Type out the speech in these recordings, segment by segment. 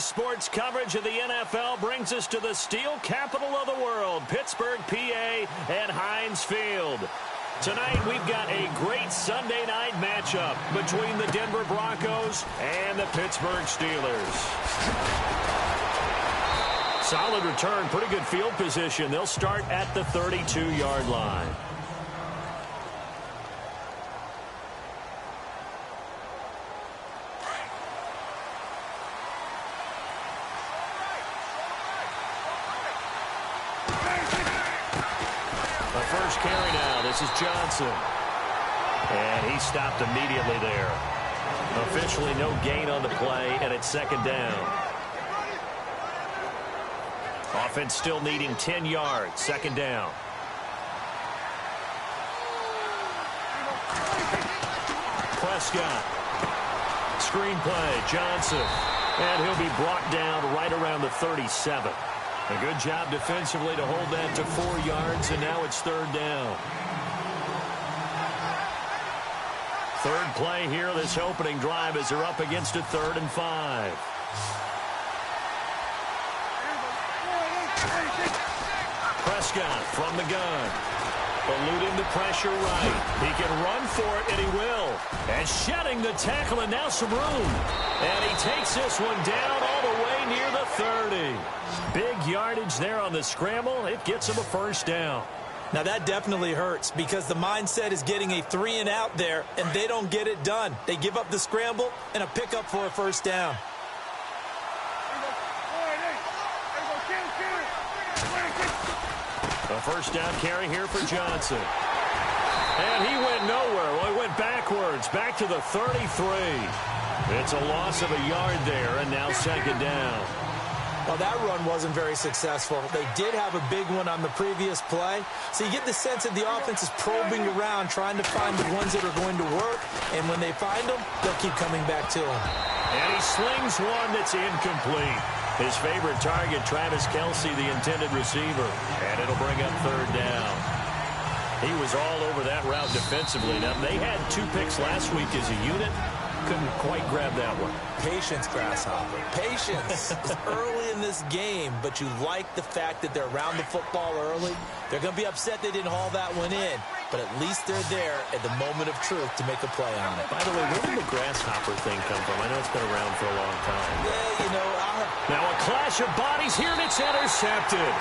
Today's sports coverage of the NFL brings us to the steel capital of the world, Pittsburgh, PA, at Heinz Field. Tonight, we've got a great Sunday night matchup between the Denver Broncos and the Pittsburgh Steelers. Solid return, pretty good field position. They'll start at the 32-yard line. Carry now. This is Johnson. And he stopped immediately there. Officially no gain on the play, and it's second down. Offense still needing 10 yards. Second down. Prescott. Screen play. Johnson. And he'll be brought down right around the 37. A good job defensively to hold that to 4 yards, and now it's third down. Third play here, this opening drive, as they're up against a 3rd and 5. Prescott from the gun. Eluding the pressure right. He can run for it, and he will. And shedding the tackle, and now some room. And he takes this one down all the way near the 30. Big yardage there on the scramble. It gets him a first down. Now that definitely hurts because the mindset is getting a 3-and-out there, and they don't get it done. They give up the scramble and a pickup for a first down. A first down carry here for Johnson. And he went nowhere. Well, he went backwards, back to the 33. It's a loss of a yard there, and now second down. Well, that run wasn't very successful. They did have a big one on the previous play. So you get the sense that the offense is probing around, trying to find the ones that are going to work. And when they find them, they'll keep coming back to him. And he slings one that's incomplete. His favorite target, Travis Kelce, the intended receiver. And it'll bring up third down. He was all over that route defensively. Now, they had 2 picks last week as a unit. Couldn't quite grab that one. Patience, Grasshopper. Patience. It's early in this game, but you like the fact that they're around the football early. They're going to be upset they didn't haul that one in, but at least they're there at the moment of truth to make a play on it. By the way, where did the Grasshopper thing come from? I know it's been around for a long time. Yeah, you know, Now a clash of bodies here, and it's intercepted.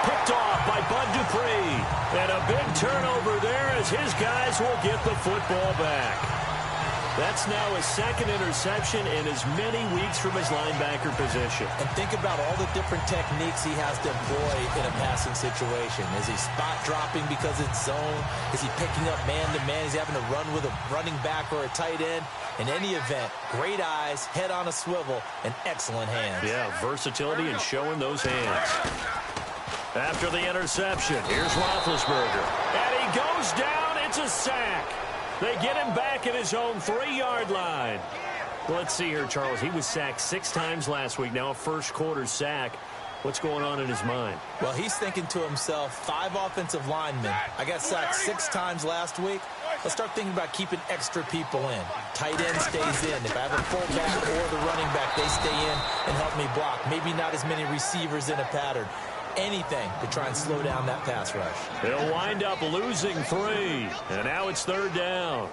Picked off by Bud Dupree. And a big turnover there as his guys will get the football back. That's now his second interception in as many weeks from his linebacker position. And think about all the different techniques he has to employ in a passing situation. Is he spot dropping because it's zone? Is he picking up man-to-man? Is he having to run with a running back or a tight end? In any event, great eyes, head on a swivel, and excellent hands. Yeah, versatility and showing those hands. After the interception, here's Roethlisberger. And he goes down. It's a sack. They get him back at his own 3-yard line. Well, let's see here, Charles. He was sacked 6 times last week. Now a first-quarter sack. What's going on in his mind? Well, he's thinking to himself, 5 offensive linemen. I got sacked 6 times last week. Let's start thinking about keeping extra people in. Tight end stays in. If I have a fullback or the running back, they stay in and help me block. Maybe not as many receivers in a pattern. Anything to try and slow down that pass rush. They'll wind up losing 3. And now it's third down.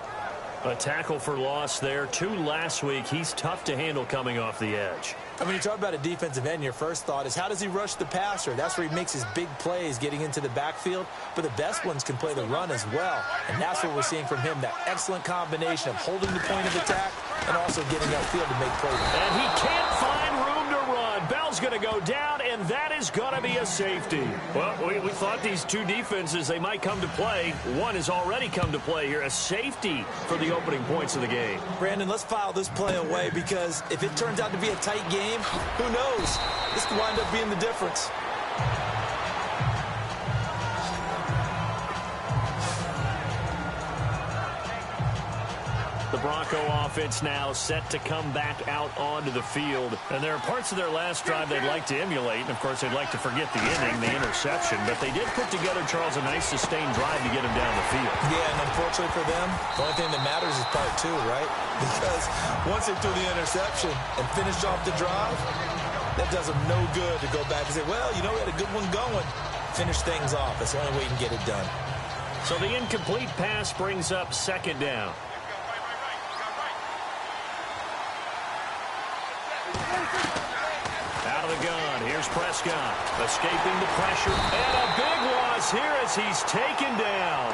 A tackle for loss there. 2 last week. He's tough to handle coming off the edge. And when you talk about a defensive end, your first thought is how does he rush the passer? That's where he makes his big plays getting into the backfield. But the best ones can play the run as well. And that's what we're seeing from him, that excellent combination of holding the point of attack and also getting upfield to make plays. And he can't find room to run. Bell's going to go down, and that is going to be a safety. Well, we thought these 2 defenses, they might come to play. One has already come to play here. A safety for the opening points of the game. Brandon, let's file this play away because if it turns out to be a tight game, who knows? This could wind up being the difference. The Bronco offense now set to come back out onto the field. And there are parts of their last drive they'd like to emulate. And, of course, they'd like to forget the inning, the interception. But they did put together, Charles, a nice sustained drive to get him down the field. Yeah, and unfortunately for them, the only thing that matters is part two, right? Because once they threw the interception and finished off the drive, that does them no good to go back and say, well, you know, we had a good one going. Finish things off. That's the only way you can get it done. So the incomplete pass brings up second down. Out of the gun. Here's Prescott. Escaping the pressure. And a big loss here as he's taken down.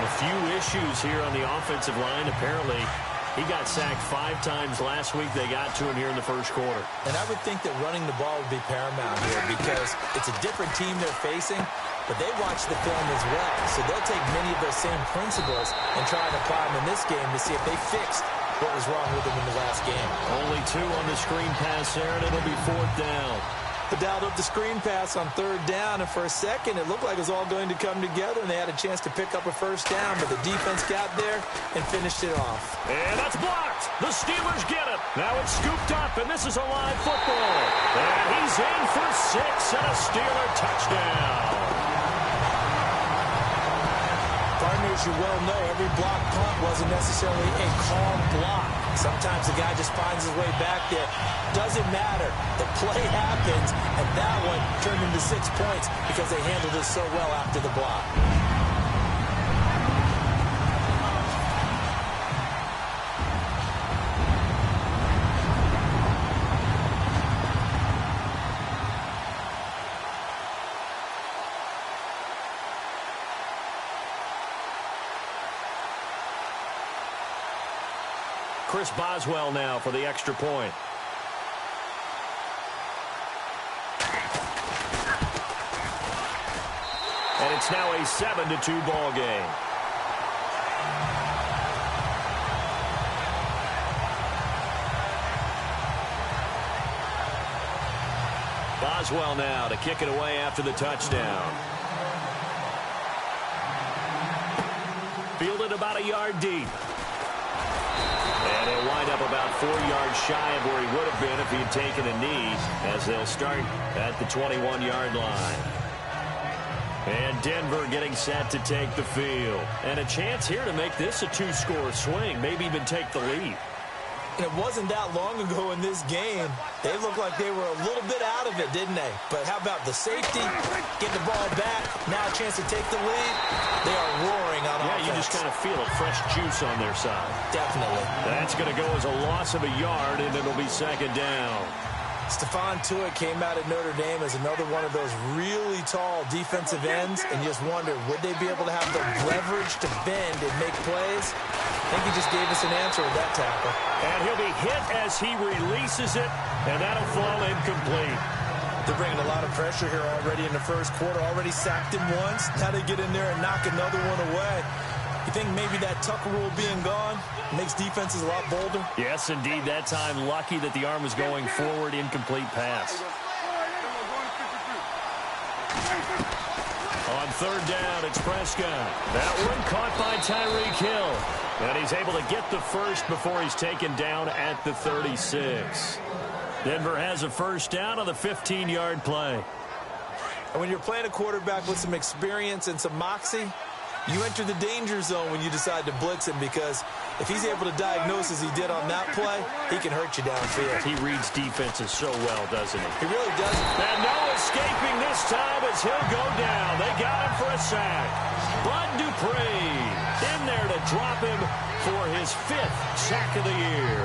A few issues here on the offensive line. Apparently, he got sacked 5 times last week. They got to him here in the first quarter. And I would think that running the ball would be paramount here because it's a different team they're facing, but they watch the film as well. So they'll take many of those same principles and try and apply them in this game to see if they fixed what was wrong with them in the last game. Only 2 on the screen pass there, and it'll be 4th down. They dialed up the screen pass on 3rd down, and for a second it looked like it was all going to come together, and they had a chance to pick up a first down, but the defense got there and finished it off. And that's blocked. The Steelers get it. Now it's scooped up, and this is a live football. And he's in for 6 and a Steeler touchdown. Partner, as you well know, every block punt wasn't necessarily a calm block. Sometimes the guy just finds his way back there. Doesn't matter. The play happens, and that one turned into 6 points because they handled it so well after the block. Chris Boswell now for the extra point. And it's now a 7-2 ball game. Boswell now to kick it away after the touchdown. Fielded about a yard deep. And he'll wind up about 4 yards shy of where he would have been if he had taken a knee, as they'll start at the 21-yard line. And Denver getting set to take the field. And a chance here to make this a 2-score swing, maybe even take the lead. It wasn't that long ago in this game. They looked like they were a little bit out of it, didn't they? But how about the safety? Getting the ball back. Now a chance to take the lead. They are roaring on offense. Yeah, you just kind of feel a fresh juice on their side. Definitely. That's going to go as a loss of a yard, and it'll be second down. Stephon Tuitt came out at Notre Dame as another one of those really tall defensive ends, and you just wonder, would they be able to have the leverage to bend and make plays? I think he just gave us an answer with that tackle. And he'll be hit as he releases it, and that'll fall incomplete. They're bringing a lot of pressure here already in the first quarter. Already sacked him once. Now they get in there and knock another one away. You think maybe that Tucker rule being gone makes defenses a lot bolder? Yes, indeed. That time, lucky that the arm was going forward, incomplete pass. On 3rd down, it's Prescott. That one caught by Tyreek Hill. And he's able to get the first before he's taken down at the 36. Denver has a first down on the 15-yard play. And when you're playing a quarterback with some experience and some moxie, you enter the danger zone when you decide to blitz him, because if he's able to diagnose as he did on that play, he can hurt you downfield. He reads defenses so well, doesn't he? He really does. And no escaping this time as he'll go down. They got him for a sack. Bud Dupree in there to drop him for his 5th sack of the year.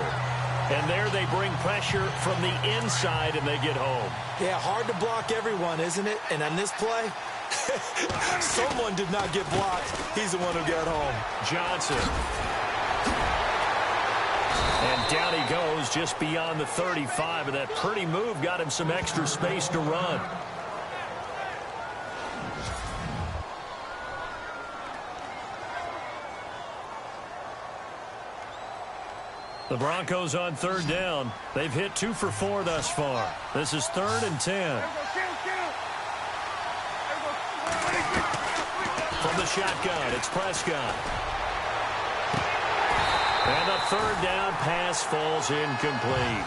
And there they bring pressure from the inside, and they get home. Yeah, hard to block everyone, isn't it? And on this play, someone did not get blocked. He's the one who got home. Johnson. And down he goes just beyond the 35, and that pretty move got him some extra space to run. The Broncos on 3rd down. They've hit 2 for 4 thus far. This is 3rd and 10. From the shotgun, it's Prescott. And the third down pass falls incomplete.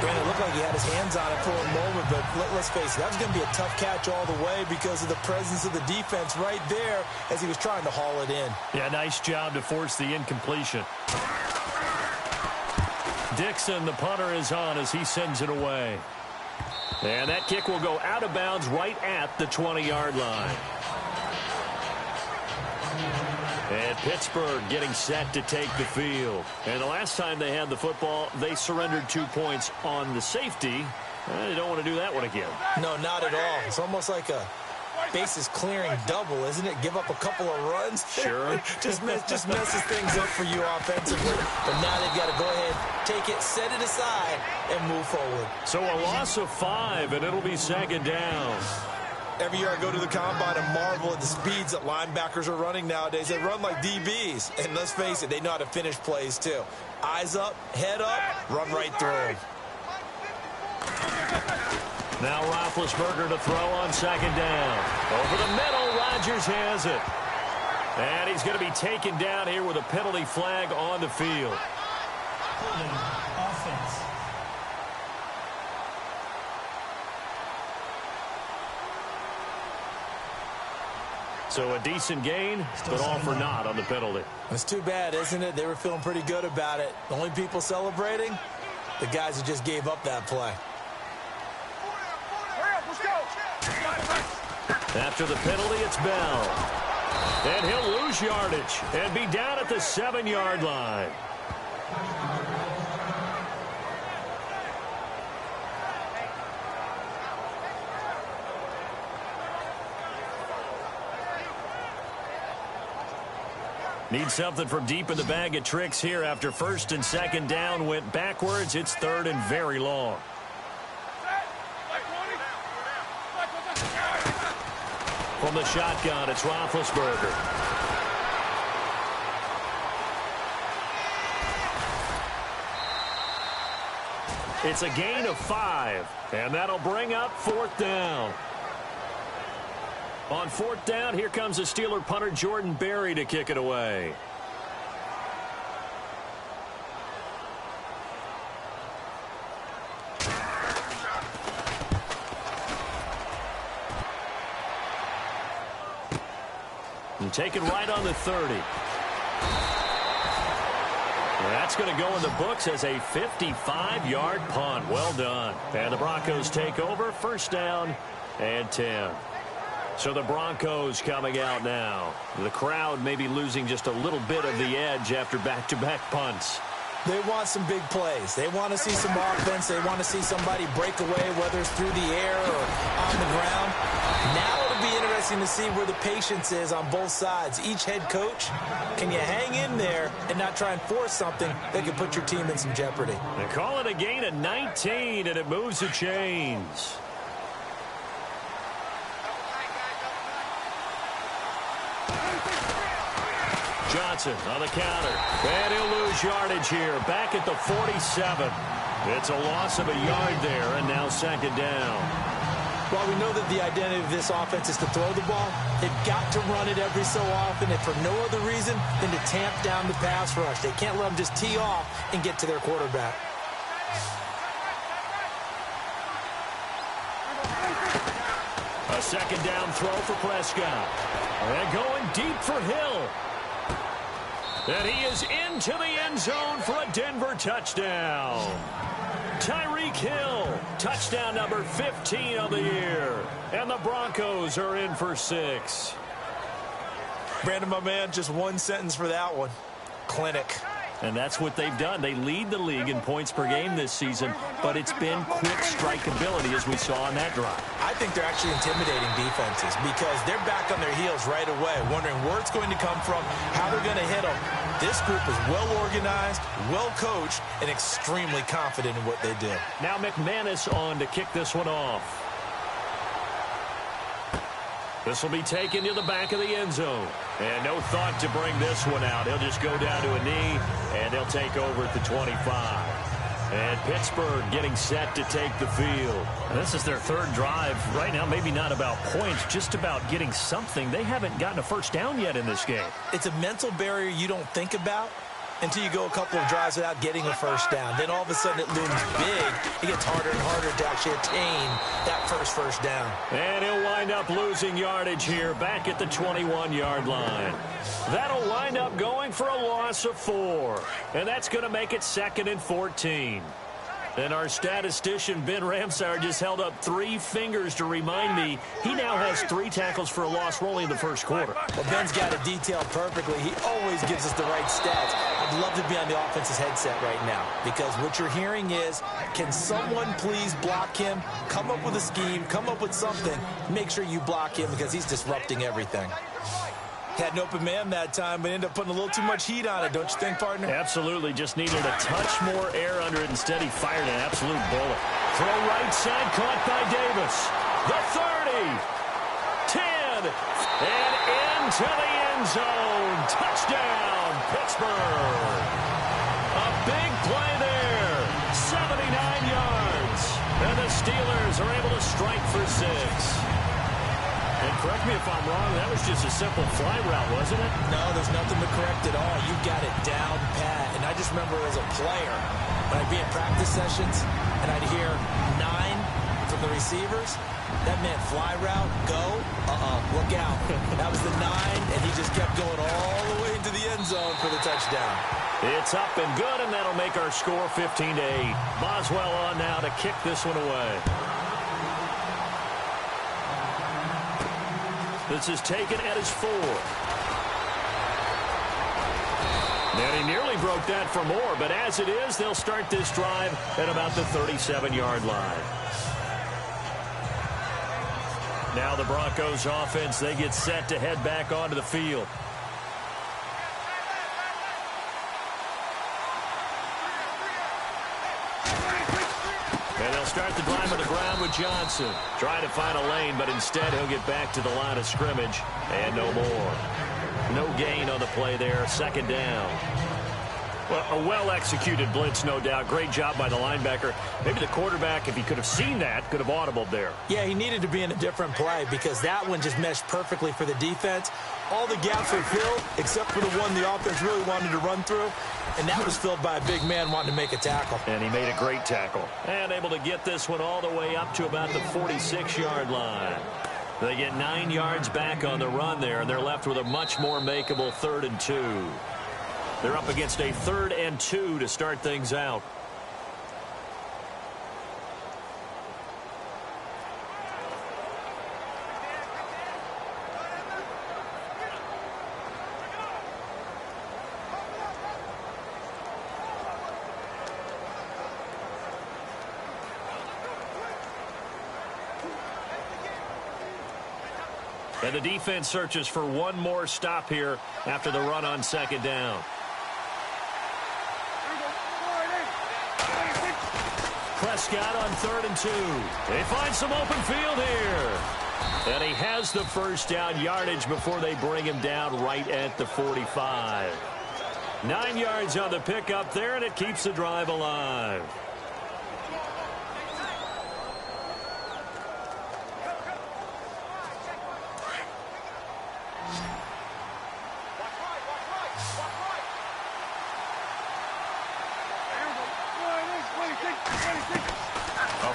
Brandon, it looked like he had his hands on it for a moment, but let's face it, that was going to be a tough catch all the way because of the presence of the defense right there as he was trying to haul it in. Yeah, nice job to force the incompletion. Dixon, the punter, is on as he sends it away. And that kick will go out of bounds right at the 20-yard line. And Pittsburgh getting set to take the field. And the last time they had the football, they surrendered 2 points on the safety. They don't want to do that one again. No, not at all. It's almost like a bases clearing double, isn't it? Give up a couple of runs. Sure. just messes things up for you offensively. But now they've got to go ahead, take it, set it aside, and move forward. So a loss of 5, and it'll be second down. Every year I go to the combine and marvel at the speeds that linebackers are running nowadays. They run like DBs. And let's face it, they know how to finish plays too. Eyes up, head up, run right through them. Now Roethlisberger to throw on second down. Over the middle, Rodgers has it. And he's going to be taken down here with a penalty flag on the field. Offense. So a decent gain, but all for naught on the penalty. It's too bad, isn't it? They were feeling pretty good about it. The only people celebrating, the guys who just gave up that play. After the penalty, it's Bell. And he'll lose yardage and be down at the 7-yard line. Need something from deep in the bag of tricks here after first and second down went backwards. It's third and very long. From the shotgun, it's Roethlisberger. It's a gain of 5, and that'll bring up fourth down. On fourth down, here comes the Steeler punter Jordan Berry to kick it away. And taken right on the 30. That's going to go in the books as a 55-yard punt. Well done. And the Broncos take over. First down and 10. So the Broncos coming out now. The crowd maybe losing just a little bit of the edge after back-to-back punts. They want some big plays. They want to see some offense. They want to see somebody break away, whether it's through the air or on the ground. Now it'll be interesting to see where the patience is on both sides. Each head coach, can you hang in there and not try and force something that could put your team in some jeopardy? They call it a gain of 19, and it moves the chains. Johnson on the counter. And he'll lose yardage here. Back at the 47. It's a loss of a yard there, and now second down. While we know that the identity of this offense is to throw the ball, they've got to run it every so often, and for no other reason than to tamp down the pass rush. They can't let them just tee off and get to their quarterback. A second down throw for Prescott. And going deep for Hill. And he is into the end zone for a Denver touchdown. Tyreek Hill, touchdown number 15 of the year. And the Broncos are in for 6. Brandon, my man, just one sentence for that one. Clinic. And that's what they've done. They lead the league in points per game this season, but it's been quick strike ability as we saw on that drive. I think they're actually intimidating defenses because they're back on their heels right away, wondering where it's going to come from, how they're going to hit them. This group is well organized, well coached, and extremely confident in what they do. Now McManus on to kick this one off. This will be taken to the back of the end zone. And no thought to bring this one out. He'll just go down to a knee, and he'll take over at the 25. And Pittsburgh getting set to take the field. This is their third drive. Right now, maybe not about points, just about getting something. They haven't gotten a first down yet in this game. It's a mental barrier you don't think about until you go a couple of drives without getting a first down. Then all of a sudden it looms big. It gets harder and harder to actually attain that first down. And he'll wind up losing yardage here back at the 21-yard line. That'll wind up going for a loss of 4. And that's going to make it 2nd and 14. And our statistician, Ben Ramsauer, just held up 3 fingers to remind me he now has 3 tackles for a loss only in the first quarter. Well, Ben's got it detailed perfectly. He always gives us the right stats. I'd love to be on the offense's headset right now because what you're hearing is, can someone please block him? Come up with a scheme. Come up with something. Make sure you block him because he's disrupting everything. Had an open man that time, but ended up putting a little too much heat on it, don't you think, partner? Absolutely. Just needed a touch more air under it. Instead, he fired an absolute bullet. Throw right side, caught by Davis. The 30. 10. And into the end zone. Touchdown, Pittsburgh. A big play there. 79 yards. And the Steelers are able to strike for 6. And correct me if I'm wrong, that was just a simple fly route, wasn't it? No, there's nothing to correct at all. You got it down pat. And I just remember as a player, when I'd be in practice sessions, and I'd hear 9 from the receivers, that meant fly route, go, look out. That was the 9, and he just kept going all the way into the end zone for the touchdown. It's up and good, and that'll make our score 15-8. Boswell on now to kick this one away. This is taken at his 4. And he nearly broke that for more, but as it is, they'll start this drive at about the 37-yard line. Now the Broncos offense, they get set to head back onto the field. And they'll start the drive on the ground with Johnson. Trying to find a lane, but instead he'll get back to the line of scrimmage. And no more. No gain on the play there. 2nd down. Well, a well-executed blitz, no doubt. Great job by the linebacker. Maybe the quarterback, if he could have seen that, could have audibled there. Yeah, he needed to be in a different play because that one just meshed perfectly for the defense. All the gaps were filled except for the one the offense really wanted to run through, and that was filled by a big man wanting to make a tackle. And he made a great tackle. And able to get this one all the way up to about the 46-yard line. They get 9 yards back on the run there, and they're left with a much more makeable 3rd and 2. They're up against a 3rd and 2 to start things out. And the defense searches for one more stop here after the run on 2nd down. Prescott on 3rd and 2. They find some open field here. And he has the first down yardage before they bring him down right at the 45. 9 yards on the pickup there, and it keeps the drive alive.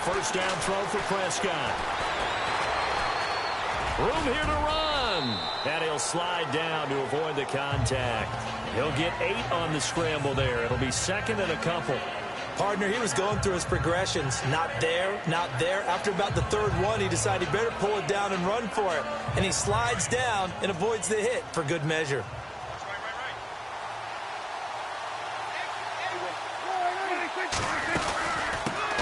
First down throw for Prescott. Room here to run. And he'll slide down to avoid the contact. He'll get 8 on the scramble there. It'll be 2nd and a couple. Partner, he was going through his progressions. Not there, not there. After about the 3rd one, he decided he better pull it down and run for it. And he slides down and avoids the hit for good measure.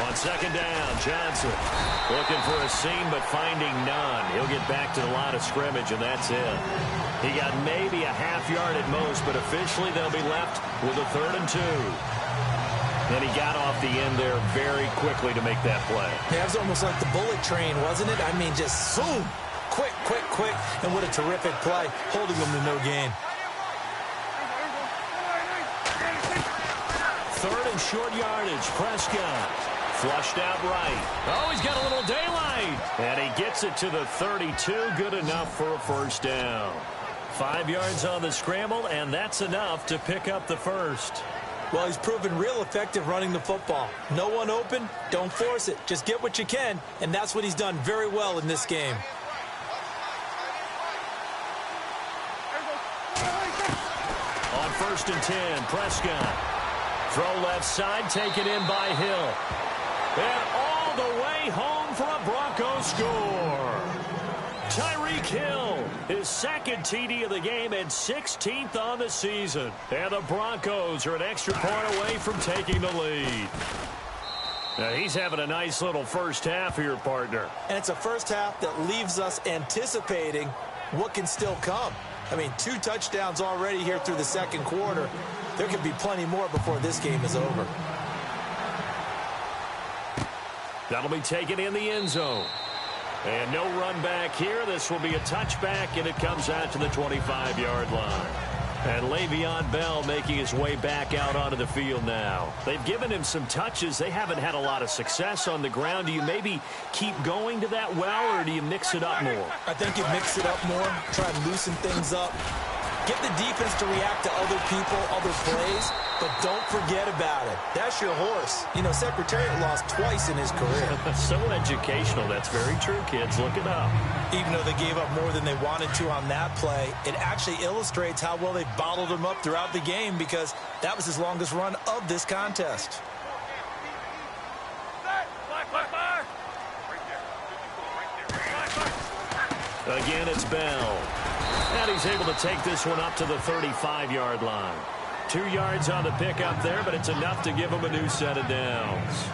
On 2nd down, Johnson looking for a seam but finding none. He'll get back to the line of scrimmage, and that's it. He got maybe a half yard at most, but officially they'll be left with a 3rd and 2. And he got off the end there very quickly to make that play. Yeah, it was almost like the bullet train, wasn't it? I mean, just zoom. Quick, quick, quick. And what a terrific play, holding them to no gain. 3rd and short yardage. Prescott flushed out right. Oh, he's got a little daylight. And he gets it to the 32. Good enough for a first down. 5 yards on the scramble, and that's enough to pick up the first. Well, he's proven real effective running the football. No one open, don't force it. Just get what you can, and that's what he's done very well in this game. On 1st and 10, Prescott. Throw left side, taken in by Hill. And all the way home for a Broncos score. Tyreek Hill, his second TD of the game and 16th on the season. And the Broncos are an extra point away from taking the lead. Now, he's having a nice little first half here, partner. And it's a first half that leaves us anticipating what can still come. I mean, 2 touchdowns already here through the second quarter. There could be plenty more before this game is over. That'll be taken in the end zone. And no run back here. This will be a touchback, and it comes out to the 25-yard line. And Le'Veon Bell making his way back out onto the field now. They've given him some touches. They haven't had a lot of success on the ground. Do you maybe keep going to that well, or do you mix it up more? I think you mix it up more, try and loosen things up. Get the defense to react to other people, other plays, but don't forget about it. That's your horse. You know, Secretariat lost twice in his career. So educational. That's very true, kids. Look it up. Even though they gave up more than they wanted to on that play, it actually illustrates how well they bottled him up throughout the game, because that was his longest run of this contest. Again, it's Bell. And he's able to take this one up to the 35-yard line. 2 yards on the pickup there, but it's enough to give him a new set of downs.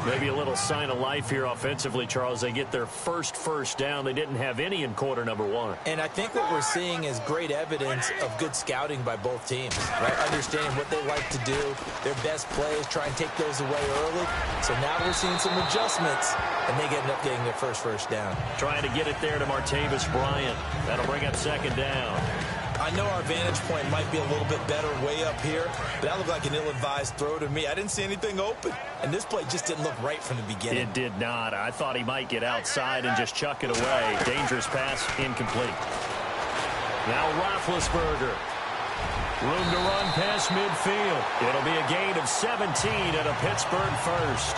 Maybe a little sign of life here offensively, Charles. They get their first down. They didn't have any in quarter number 1. And I think what we're seeing is great evidence of good scouting by both teams, right? Understanding what they like to do, their best plays, try and take those away early. So now we're seeing some adjustments, and they end up getting their first down. Trying to get it there to Martavis Bryant. That'll bring up 2nd down. I know our vantage point might be a little bit better way up here, but that looked like an ill-advised throw to me. I didn't see anything open, and this play just didn't look right from the beginning. It did not. I thought he might get outside and just chuck it away. Dangerous pass, incomplete. Now Roethlisberger. Room to run past midfield. It'll be a gain of 17 and a Pittsburgh first.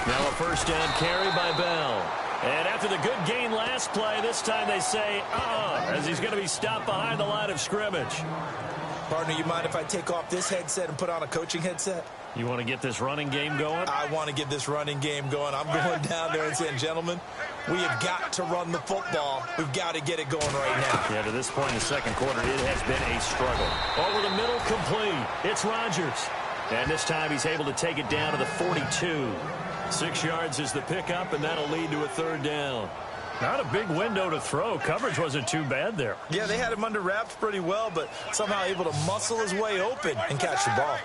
Now a first down carry by Bell. And after the good gain last play, this time they say, as he's going to be stopped behind the line of scrimmage. Partner, you mind if I take off this headset and put on a coaching headset? You want to get this running game going? I want to get this running game going. I'm going down there and saying, gentlemen, we have got to run the football. We've got to get it going right now. Yeah, to this point in the second quarter, it has been a struggle. Over the middle, complete. It's Rodgers. And this time he's able to take it down to the 42. 6 yards is the pickup, and that'll lead to a 3rd down. Not a big window to throw. Coverage wasn't too bad there. Yeah, they had him under wraps pretty well, but somehow able to muscle his way open and catch the ball.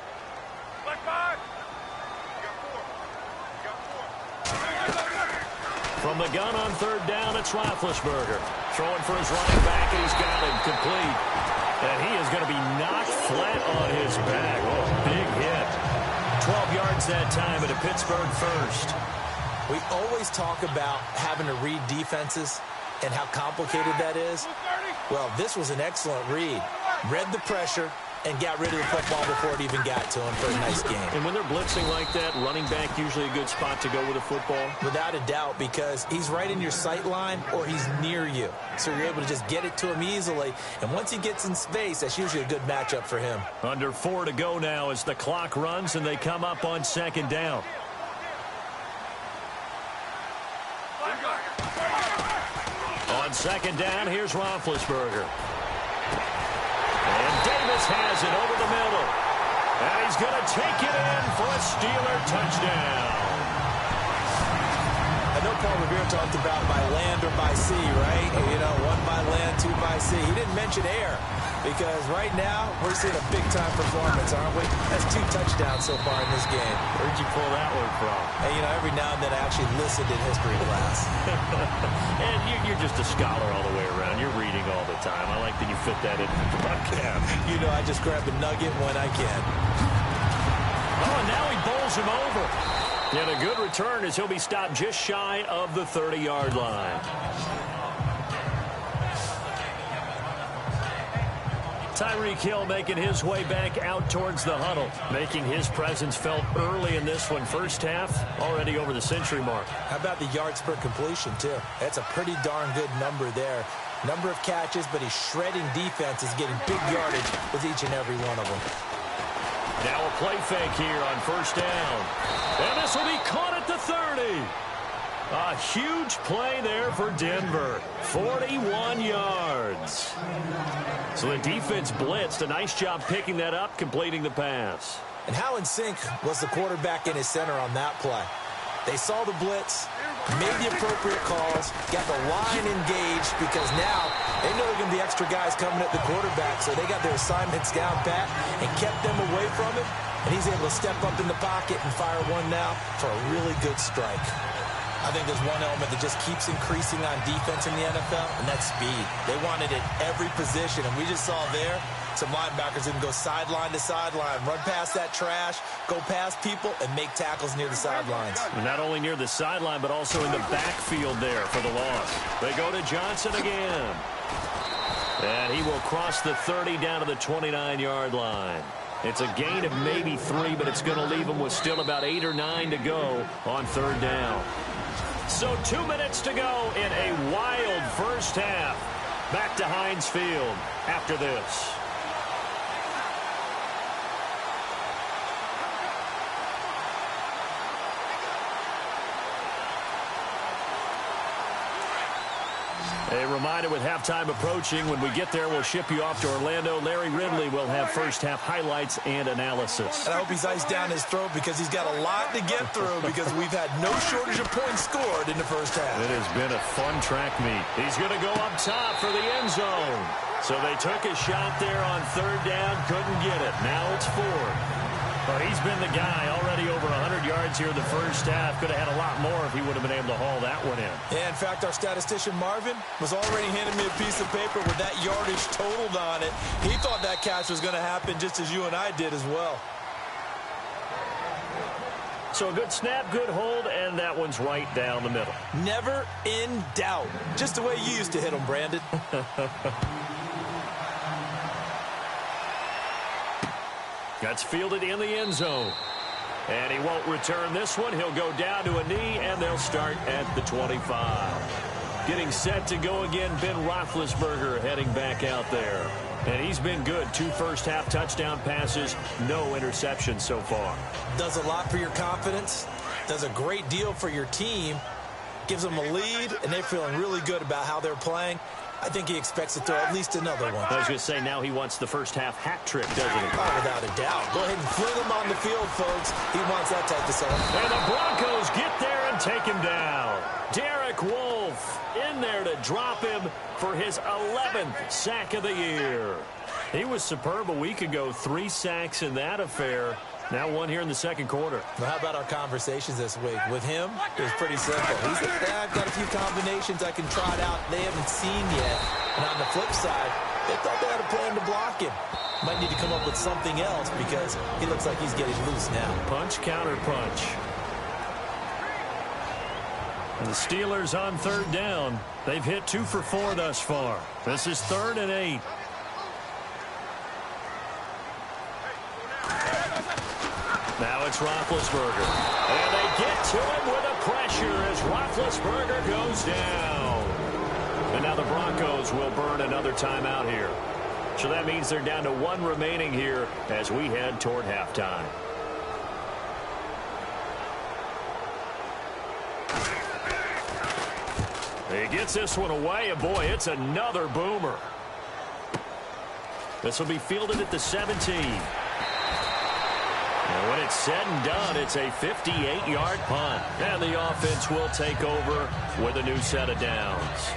From the gun on 3rd down, it's Roethlisberger. Throwing for his running back, and he's got him complete. And he is going to be knocked flat on his back. Oh, big hit. 12 yards that time at a Pittsburgh first. We always talk about having to read defenses and how complicated that is. Well, this was an excellent read. Read the pressure and got rid of the football before it even got to him for a nice game. And when they're blitzing like that, running back usually a good spot to go with a football? Without a doubt, because he's right in your sight line or he's near you. So you're able to just get it to him easily. And once he gets in space, that's usually a good matchup for him. Under 4 to go now as the clock runs and they come up on 2nd down. On 2nd down, here's Roethlisberger. And Davis has it over the middle. And he's going to take it in for a Steeler touchdown. I know Paul Revere talked about by land or by sea, right? You know, 1 by land, 2 by sea. He didn't mention air. Because right now, we're seeing a big-time performance, aren't we? That's 2 touchdowns so far in this game. Where'd you pull that one from? Hey, you know, every now and then I actually listened in history class. And you're just a scholar all the way around. You're reading all the time. I like that you fit that in the broadcast. You know, I just grab a nugget when I can. Oh, and now he bowls him over. And a good return as he'll be stopped just shy of the 30-yard line. Tyreek Hill making his way back out towards the huddle, making his presence felt early in this one. First half, already over the century mark. How about the yards per completion, too? That's a pretty darn good number there. Number of catches, but he's shredding defenses, getting big yardage with each and every one of them. Now a play fake here on first down. And this will be caught at the 30. A huge play there for Denver. 41 yards. So the defense blitzed. A nice job picking that up, completing the pass. And how in sync was the quarterback in his center on that play? They saw the blitz, made the appropriate calls, got the line engaged because now they know there are going to be extra guys coming at the quarterback, so they got their assignments down pat and kept them away from him, and he's able to step up in the pocket and fire one now for a really good strike. I think there's one element that just keeps increasing on defense in the NFL, and that's speed. They want it at every position, and we just saw there some linebackers that can go sideline to sideline, run past that trash, go past people, and make tackles near the sidelines. And not only near the sideline, but also in the backfield there for the loss. They go to Johnson again. And he will cross the 30 down to the 29-yard line. It's a gain of maybe 3, but it's going to leave him with still about 8 or 9 to go on third down. So 2 minutes to go in a wild first half. Back to Heinz Field after this. A reminder with halftime approaching, when we get there, we'll ship you off to Orlando. Larry Ridley will have first-half highlights and analysis. And I hope he's iced down his throat because he's got a lot to get through because we've had no shortage of points scored in the first half. It has been a fun track meet. He's going to go up top for the end zone. So they took a shot there on third down, couldn't get it. Now it's 4. Well, he's been the guy already over 100 yards here in the first half. Could have had a lot more if he would have been able to haul that one in. Yeah, in fact, our statistician Marvin was already handing me a piece of paper with that yardage totaled on it. He thought that catch was going to happen just as you and I did as well. So a good snap, good hold, and that one's right down the middle. Never in doubt. Just the way you used to hit them, Brandon. That's fielded in the end zone. And he won't return this one. He'll go down to a knee, and they'll start at the 25. Getting set to go again, Ben Roethlisberger heading back out there. And he's been good. 2 first-half touchdown passes, no interceptions so far. Does a lot for your confidence. Does a great deal for your team. Gives them a lead, and they're feeling really good about how they're playing. I think he expects to throw at least another one. I was going to say, now he wants the first-half hat trick, doesn't he? Oh, without a doubt. Go ahead and fling him on the field, folks. He wants that type of stuff. And the Broncos get there and take him down. Derek Wolfe in there to drop him for his 11th sack of the year. He was superb a week ago. 3 sacks in that affair. Now 1 here in the second quarter. Well, how about our conversations this week? With him, it was pretty simple. He said, I've got a few combinations I can trot out they haven't seen yet. And on the flip side, they thought they had a plan to block him. Might need to come up with something else because he looks like he's getting loose now. Punch, counter punch. And the Steelers on third down. They've hit 2 for 4 thus far. This is 3rd and 8. Now it's Roethlisberger. And they get to him with a pressure as Roethlisberger goes down. And now the Broncos will burn another timeout here. So that means they're down to 1 remaining here as we head toward halftime. He gets this one away, and boy, it's another boomer. This will be fielded at the 17. And when it's said and done, it's a 58-yard punt. And the offense will take over with a new set of downs.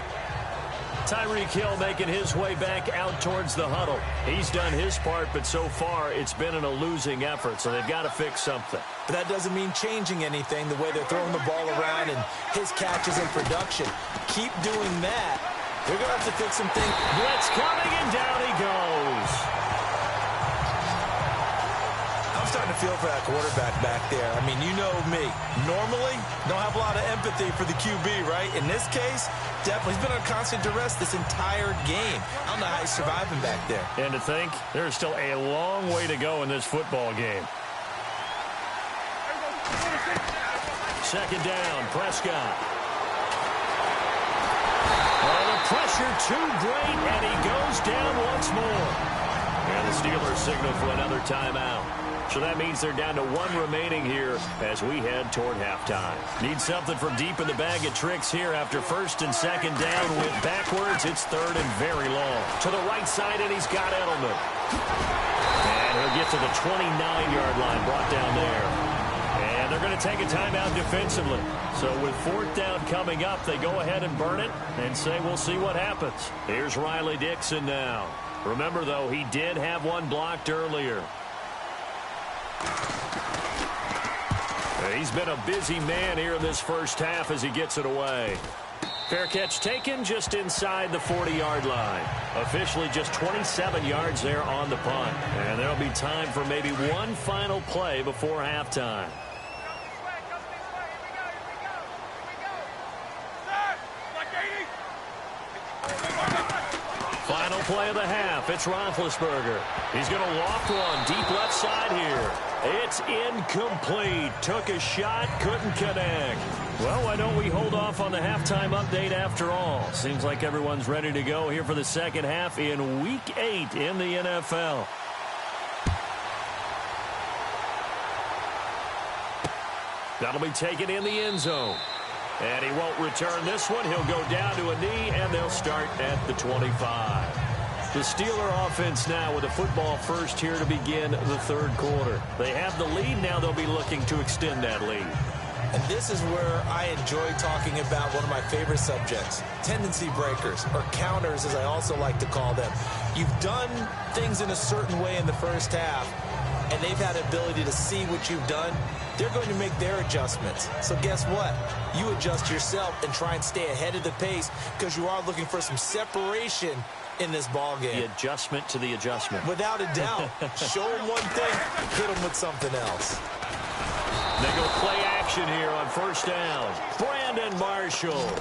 Tyreek Hill making his way back out towards the huddle. He's done his part, but so far it's been in a losing effort, so they've got to fix something. But that doesn't mean changing anything, the way they're throwing the ball around and his catches and production. Keep doing that. They're going to have to fix some things. Blitz coming, and down he goes. I'm starting to feel for that quarterback back there. I mean, you know me. Normally, don't have a lot of empathy for the QB, right? In this case, definitely. He's been on constant duress this entire game. I don't know how he's surviving back there. And to think, there's still a long way to go in this football game. Second down, Prescott. Oh, the pressure too great, and he goes down once more. And the Steelers signal for another timeout. So that means they're down to one remaining here as we head toward halftime. Need something from deep in the bag of tricks here after first and second down. Went backwards. It's third and very long. To the right side, and he's got Edelman. And he'll get to the 29-yard line, brought down there. And they're going to take a timeout defensively. So with fourth down coming up, they go ahead and burn it and say we'll see what happens. Here's Riley Dixon now. Remember, though, he did have one blocked earlier. He's been a busy man here in this first half as he gets it away. Fair catch taken just inside the 40-yard line. Officially just 27 yards there on the punt. And there'll be time for maybe one final play before halftime. Final play of the half. It's Roethlisberger. He's going to loft one deep left side here. It's incomplete. Took a shot, couldn't connect. Well, why don't we hold off on the halftime update after all? Seems like everyone's ready to go here for the second half in Week 8 in the NFL. That'll be taken in the end zone. And he won't return this one. He'll go down to a knee, and they'll start at the 25. The Steeler offense now with a football first here to begin the third quarter. They have the lead. Now they'll be looking to extend that lead. And this is where I enjoy talking about one of my favorite subjects, tendency breakers, or counters as I also like to call them. You've done things in a certain way in the first half, and they've had the ability to see what you've done. They're going to make their adjustments. So guess what? You adjust yourself and try and stay ahead of the pace because you are looking for some separation in this ball game. The adjustment to the adjustment. Without a doubt. Show them one thing, hit them with something else. They go play action here on first down. Brandon Marshall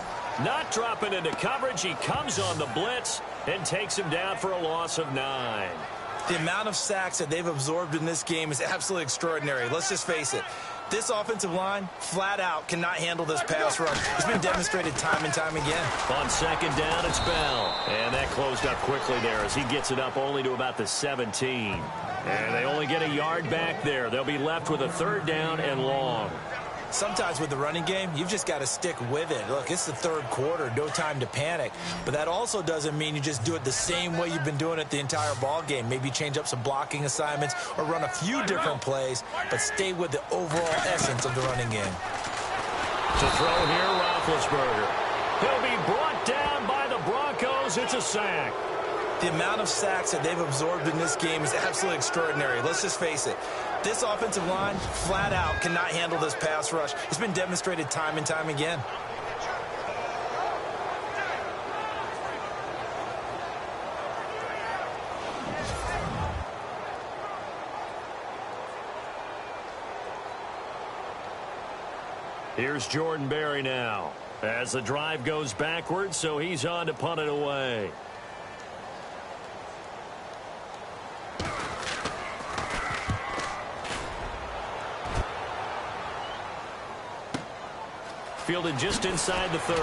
not dropping into coverage. He comes on the blitz and takes him down for a loss of 9. The amount of sacks that they've absorbed in this game is absolutely extraordinary. Let's just face it. This offensive line, flat out, cannot handle this pass rush. It's been demonstrated time and time again. On second down, it's Bell. And that closed up quickly there as he gets it up only to about the 17. And they only get a yard back there. They'll be left with a third down and long. Sometimes with the running game, you've just got to stick with it. Look, it's the third quarter, no time to panic. But that also doesn't mean you just do it the same way you've been doing it the entire ball game. Maybe change up some blocking assignments or run a few different plays, but stay with the overall essence of the running game. To throw here, Roethlisberger. He'll be brought down by the Broncos. It's a sack. The amount of sacks that they've absorbed in this game is absolutely extraordinary. Let's just face it. This offensive line, flat out, cannot handle this pass rush. It's been demonstrated time and time again. Here's Jordan Berry now as the drive goes backwards, so he's on to punt it away. Fielded just inside the 30.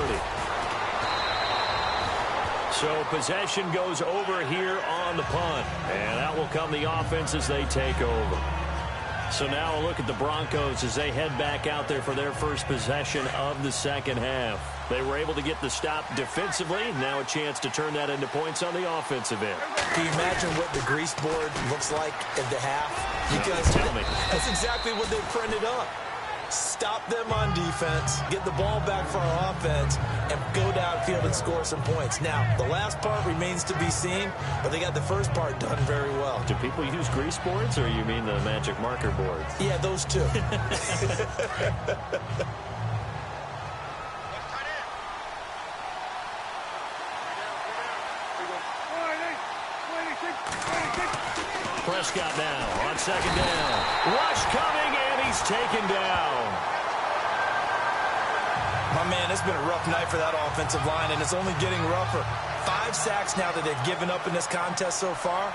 So possession goes over here on the punt. And out will come the offense as they take over. So now a look at the Broncos as they head back out there for their first possession of the second half. They were able to get the stop defensively. Now a chance to turn that into points on the offensive end. Can you imagine what the grease board looks like at the half? Because tell me. That's exactly what they printed up. Stop them on defense, get the ball back for our offense, and go downfield and score some points. Now, the last part remains to be seen, but they got the first part done very well. Do people use grease boards, or you mean the magic marker boards? Yeah, those two. Prescott now on second down. Rush coming, and he's taken down. My man, it's been a rough night for that offensive line, and it's only getting rougher. 5 sacks now that they've given up in this contest so far.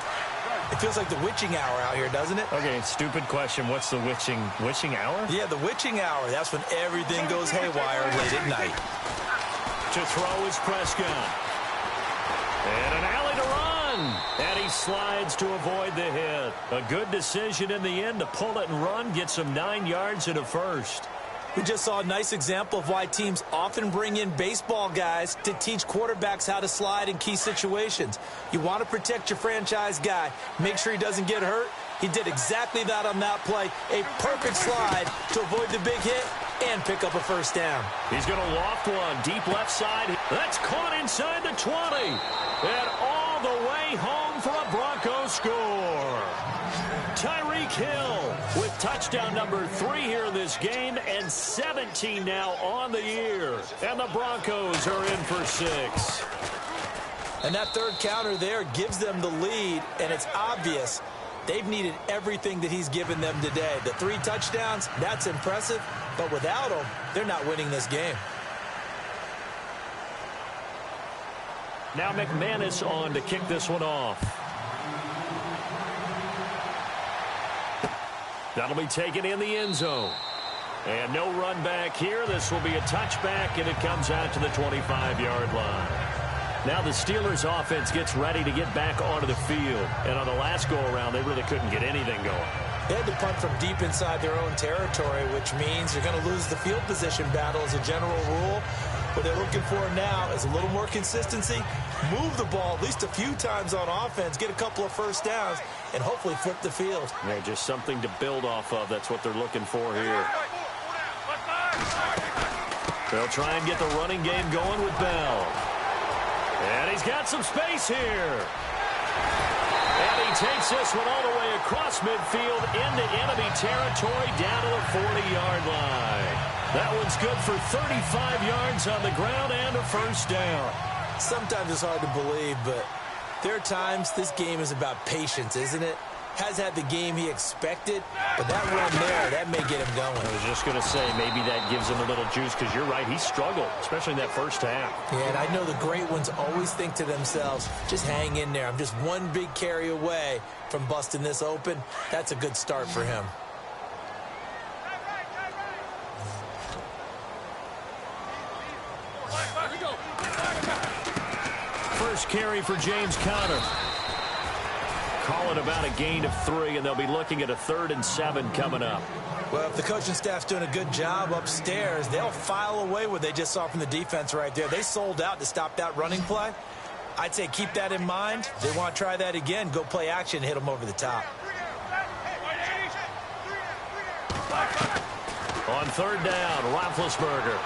It feels like the witching hour out here, doesn't it? Okay, stupid question. What's the witching hour? Yeah, the witching hour. That's when everything goes haywire late at night. To throw is Prescott. And an alley to run. And he slides to avoid the hit. A good decision in the end to pull it and run. Gets him 9 yards and a first. We just saw a nice example of why teams often bring in baseball guys to teach quarterbacks how to slide in key situations. You want to protect your franchise guy. Make sure he doesn't get hurt. He did exactly that on that play. A perfect slide to avoid the big hit and pick up a first down. He's going to loft one deep left side. That's caught inside the 20. And all the way home for a Broncos score. Tyreek Hill with touchdown number 3 here in this game, and 17 now on the year. And the Broncos are in for 6. And that third counter there gives them the lead, and it's obvious they've needed everything that he's given them today. The 3 touchdowns, that's impressive, but without him, they're not winning this game. Now McManus on to kick this one off. That'll be taken in the end zone. And no run back here. This will be a touchback, and it comes out to the 25-yard line. Now the Steelers offense gets ready to get back onto the field. And on the last go-around, they really couldn't get anything going. They had to punt from deep inside their own territory, which means you're going to lose the field position battle as a general rule. What they're looking for now is a little more consistency, move the ball at least a few times on offense, get a couple of first downs, and hopefully flip the field. Yeah, just something to build off of. That's what they're looking for here. They'll try and get the running game going with Bell. And he's got some space here. And he takes this one all the way across midfield into enemy territory down to the 40-yard line. That one's good for 35 yards on the ground and a first down. Sometimes it's hard to believe, but there are times this game is about patience, isn't it? Has had the game he expected, but that run there, that may get him going. I was just going to say, maybe that gives him a little juice, because you're right, he struggled, especially in that first half. Yeah, and I know the great ones always think to themselves, just hang in there. I'm just one big carry away from busting this open. That's a good start for him. First carry for James Conner. Call it about a gain of 3, and they'll be looking at a 3rd and 7 coming up. Well, if the coaching staff's doing a good job upstairs, they'll file away what they just saw from the defense right there. They sold out to stop that running play. I'd say keep that in mind. If they want to try that again, go play action and hit them over the top. On 3rd down, Roethlisberger.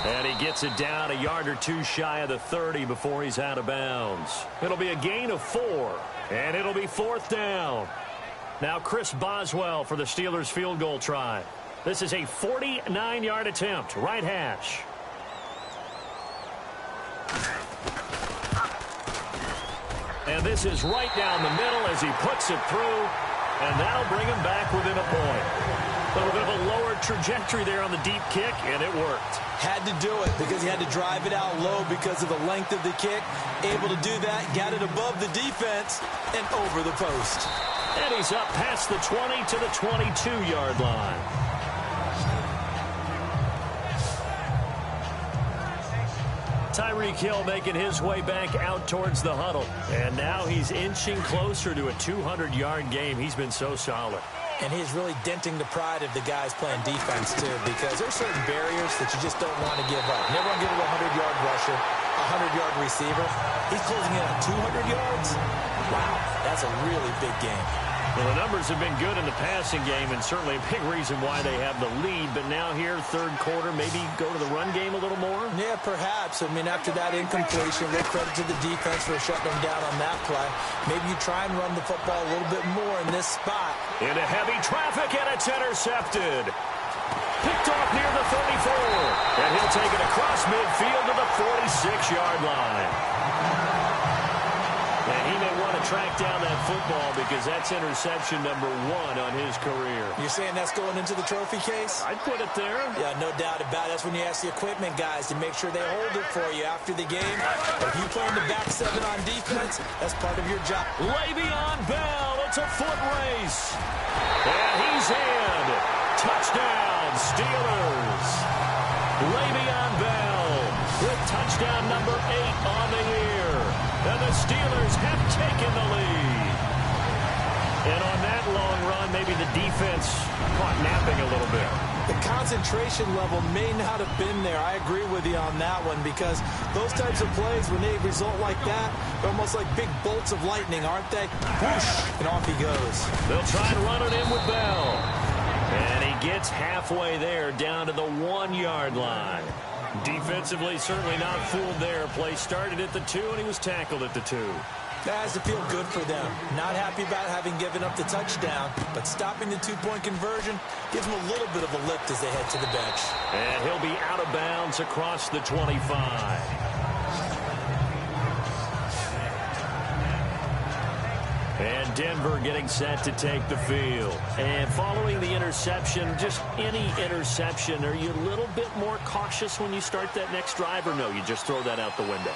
And he gets it down a yard or 2 shy of the 30 before he's out of bounds. It'll be a gain of 4, and it'll be 4th down. Now Chris Boswell for the Steelers field goal try. This is a 49-yard attempt, right hash. And this is right down the middle as he puts it through, and that'll bring him back within a point. A little bit of a lower trajectory there on the deep kick, and it worked. Had to do it because he had to drive it out low because of the length of the kick. Able to do that, got it above the defense and over the post. And he's up past the 20 to the 22-yard line. Tyreek Hill making his way back out towards the huddle. And now he's inching closer to a 200-yard game. He's been so solid. And he's really denting the pride of the guys playing defense, too, because there's certain barriers that you just don't want to give up. Never want to give it a 100-yard rusher, a 100-yard receiver. He's closing in on 200 yards. Wow, that's a really big game. Well, the numbers have been good in the passing game, and certainly a big reason why they have the lead. But now here, third quarter, maybe go to the run game a little more? Yeah, perhaps. I mean, after that incompletion, a little credit to the defense for shutting them down on that play. Maybe you try and run the football a little bit more in this spot. Into heavy traffic, and it's intercepted. Picked off near the 34. And he'll take it across midfield to the 46-yard line. And he may want to track down that football because that's interception number 1 on his career. You're saying that's going into the trophy case? I'd put it there. Yeah, no doubt about it. That's when you ask the equipment guys to make sure they hold it for you after the game. If you play in the back 7 on defense, that's part of your job. Le'Veon Bell, it's a foot race. And he's in. Touchdown, Steelers. Le'Veon Bell with touchdown number 8 on the year. And the Steelers have taken the lead. And on that long run, maybe the defense caught napping a little bit. The concentration level may not have been there. I agree with you on that one because those types of plays, when they result like that, they're almost like big bolts of lightning, aren't they? Whoosh, and off he goes. They'll try and run it in with Bell. And he gets halfway there down to the 1-yard line. Defensively, certainly not fooled there. Play started at the 2, and he was tackled at the 2. That has to feel good for them. Not happy about having given up the touchdown, but stopping the 2-point conversion gives them a little bit of a lift as they head to the bench. And he'll be out of bounds across the 25. And Denver getting set to take the field. And following the interception, just any interception, are you a little bit more cautious when you start that next drive, or no, you just throw that out the window?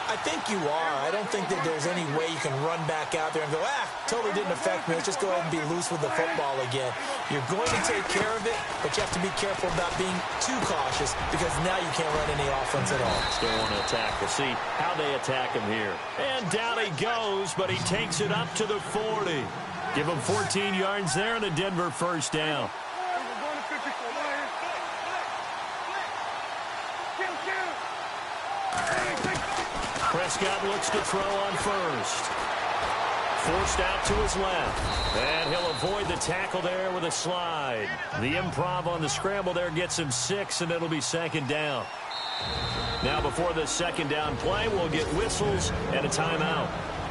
I think you are. I don't think that there's any way you can run back out there and go, totally didn't affect me. Let's just go ahead and be loose with the football again. You're going to take care of it, but you have to be careful about being too cautious because now you can't run any offense at all. Still want to attack. We'll see how they attack him here. And down he goes, but he takes it up to the 40. Give him 14 yards there and a Denver first down. Prescott looks to throw on first. Forced out to his left. And he'll avoid the tackle there with a slide. The improv on the scramble there gets him 6, and it'll be second down. Now before the second down play, we'll get whistles and a timeout.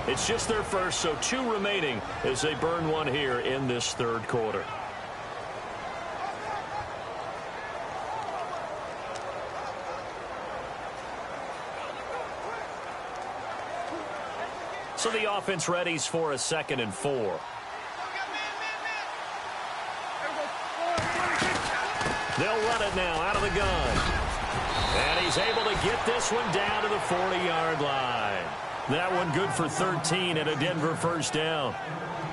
It's just their first, so 2 remaining as they burn one here in this third quarter. So the offense readies for a 2nd and 4. They'll run it now out of the gun. And he's able to get this one down to the 40-yard line. That one good for 13 and a Denver first down.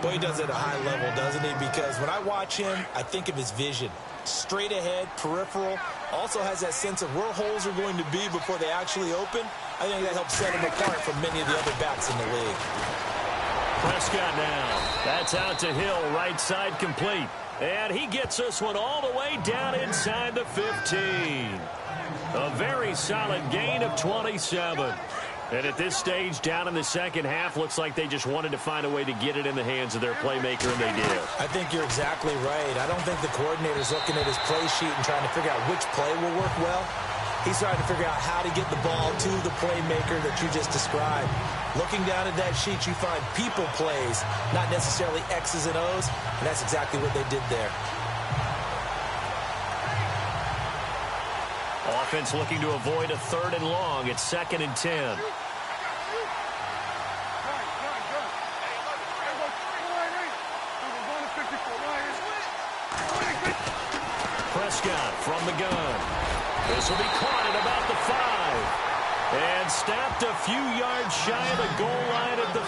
Boy, he does it at a high level, doesn't he? Because when I watch him, I think of his vision. Straight ahead, peripheral. Also has that sense of where holes are going to be before they actually open. I think that helps set him apart from many of the other backs in the league. Prescott now. That's out to Hill, right side complete. And he gets this one all the way down inside the 15. A very solid gain of 27. And at this stage, down in the second half, looks like they just wanted to find a way to get it in the hands of their playmaker, and they did. I think you're exactly right. I don't think the coordinator's looking at his play sheet and trying to figure out which play will work well. He's trying to figure out how to get the ball to the playmaker that you just described. Looking down at that sheet, you find people plays, not necessarily X's and O's, and that's exactly what they did there. Offense looking to avoid a 3rd and long. It's 2nd and 10. Prescott from the gun. This will be caught at about the 5. And stopped a few yards shy of the goal line at the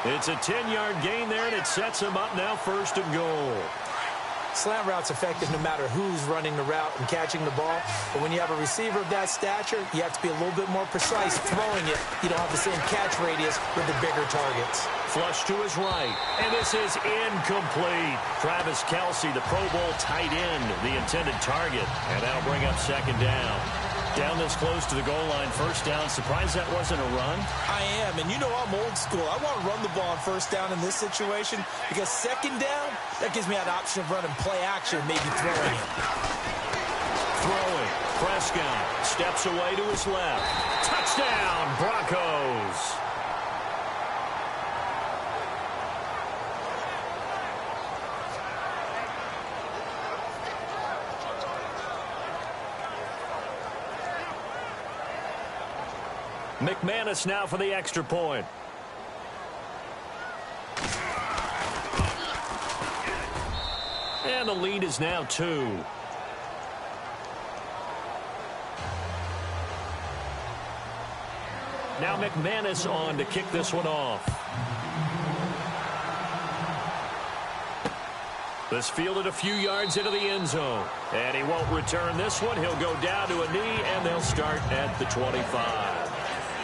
3. It's a 10-yard gain there, and it sets him up now 1st and goal. Slant route's effective no matter who's running the route and catching the ball. But when you have a receiver of that stature, you have to be a little bit more precise throwing it. You don't have the same catch radius with the bigger targets. Flush to his right. And this is incomplete. Travis Kelce, the Pro Bowl tight end, the intended target. And that'll bring up 2nd down. Down this close to the goal line, first down. Surprised that wasn't a run? I am, and you know I'm old school. I want to run the ball on first down in this situation because second down, that gives me that option of running play action, maybe throwing it. Throwing. Prescott steps away to his left. Touchdown, Broncos. McManus now for the extra point. And the lead is now 2. Now McManus on to kick this one off. This fielded a few yards into the end zone. And he won't return this one. He'll go down to a knee, and they'll start at the 25.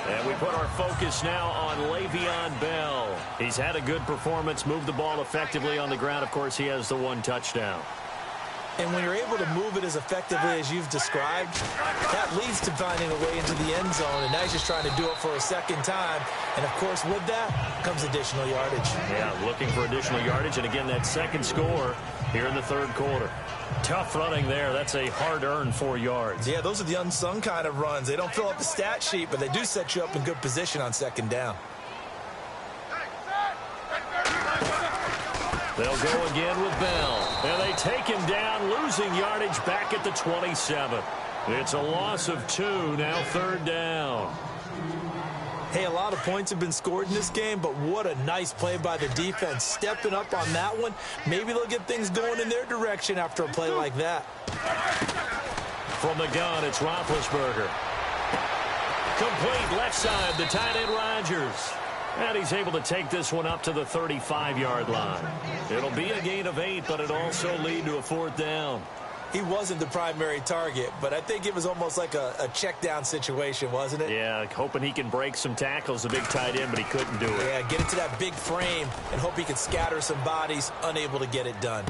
And we put our focus now on Le'Veon Bell. He's had a good performance, moved the ball effectively on the ground. Of course, he has the 1 touchdown. And when you're able to move it as effectively as you've described, that leads to finding a way into the end zone. And now he's just trying to do it for a second time. And, of course, with that comes additional yardage. Yeah, looking for additional yardage. And, again, that second score here in the third quarter. Tough running there. That's a hard-earned 4 yards. Yeah, those are the unsung kind of runs. They don't fill up the stat sheet, but they do set you up in good position on second down. They'll go again with Bell. And they take him down, losing yardage back at the 27. It's a loss of 2, now third down. Hey, a lot of points have been scored in this game, but what a nice play by the defense. Stepping up on that one, maybe they'll get things going in their direction after a play like that. From the gun, it's Roethlisberger. Complete left side, the tight end Rodgers. And he's able to take this one up to the 35-yard line. It'll be a gain of 8, but it'll also lead to a 4th down. He wasn't the primary target, but I think it was almost like a check down situation, wasn't it? Yeah, hoping he can break some tackles, a big tight end, but he couldn't do it. Yeah, get into that big frame and hope he can scatter some bodies, unable to get it done.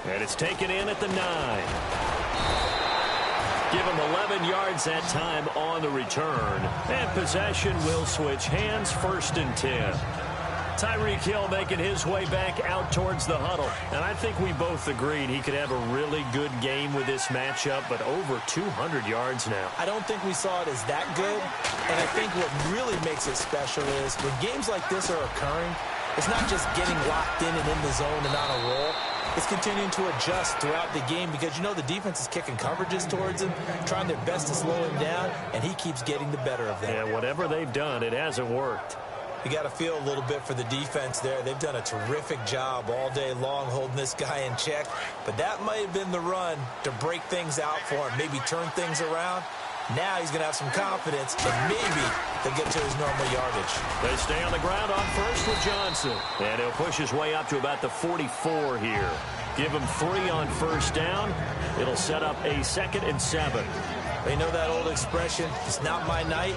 And it's taken in at the 9. Give him 11 yards that time on the return. And possession will switch hands, 1st and 10. Tyreek Hill making his way back out towards the huddle. And I think we both agreed he could have a really good game with this matchup, but over 200 yards now. I don't think we saw it as that good. And I think what really makes it special is when games like this are occurring, it's not just getting locked in and in the zone and on a roll. It's continuing to adjust throughout the game because, you know, the defense is kicking coverages towards him, trying their best to slow him down, and he keeps getting the better of them. Yeah, whatever they've done, it hasn't worked. You got to feel a little bit for the defense there. They've done a terrific job all day long holding this guy in check, but that might have been the run to break things out for him, maybe turn things around. Now he's going to have some confidence, and maybe they'll get to his normal yardage. They stay on the ground on first with Johnson. And he'll push his way up to about the 44 here. Give him 3 on first down. It'll set up a 2nd and 7. They know that old expression, it's not my night.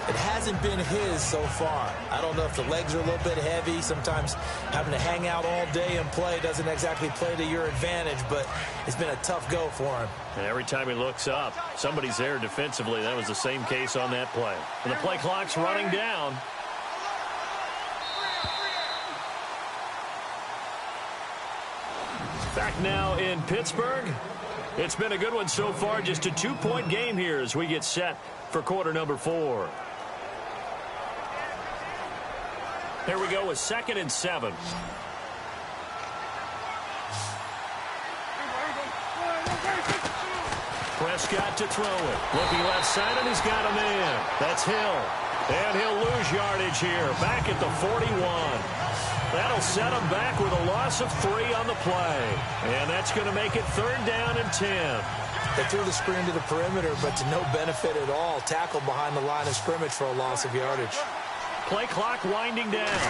It hasn't been his so far. I don't know if the legs are a little bit heavy. Sometimes having to hang out all day and play doesn't exactly play to your advantage, but it's been a tough go for him. And every time he looks up, somebody's there defensively. That was the same case on that play. And the play clock's running down. Back now in Pittsburgh. It's been a good one so far. Just a 2-point game here as we get set for quarter number 4. Here we go with 2nd and 7. Prescott to throw it. Looking left side, and he's got a man. That's Hill. And he'll lose yardage here. Back at the 41. That'll set him back with a loss of 3 on the play. And that's going to make it 3rd down and 10. They threw the screen to the perimeter, but to no benefit at all. Tackled behind the line of scrimmage for a loss of yardage. Play clock winding down.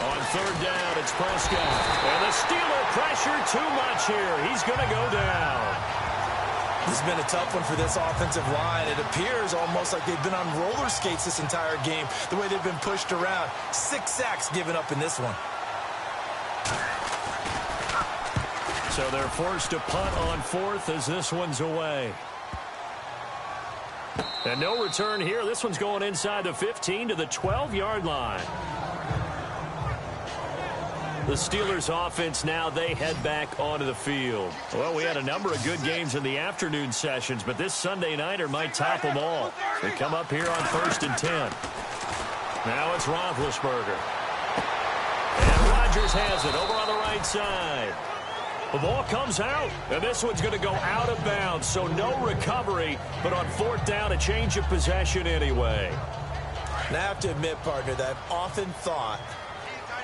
On 3rd down, it's Prescott. And the Steeler pressure too much here. He's going to go down. This has been a tough one for this offensive line. It appears almost like they've been on roller skates this entire game, the way they've been pushed around. 6 sacks given up in this one. So they're forced to punt on 4th as this one's away. And no return here. This one's going inside the 15 to the 12-yard line. The Steelers offense now, they head back onto the field. Well, we had a number of good games in the afternoon sessions, but this Sunday nighter might top them all. They come up here on 1st and 10. Now it's Roethlisberger. And Rodgers has it over on the right side. The ball comes out, and this one's going to go out of bounds, so no recovery, but on 4th down, a change of possession anyway. Now, I have to admit, partner, that I've often thought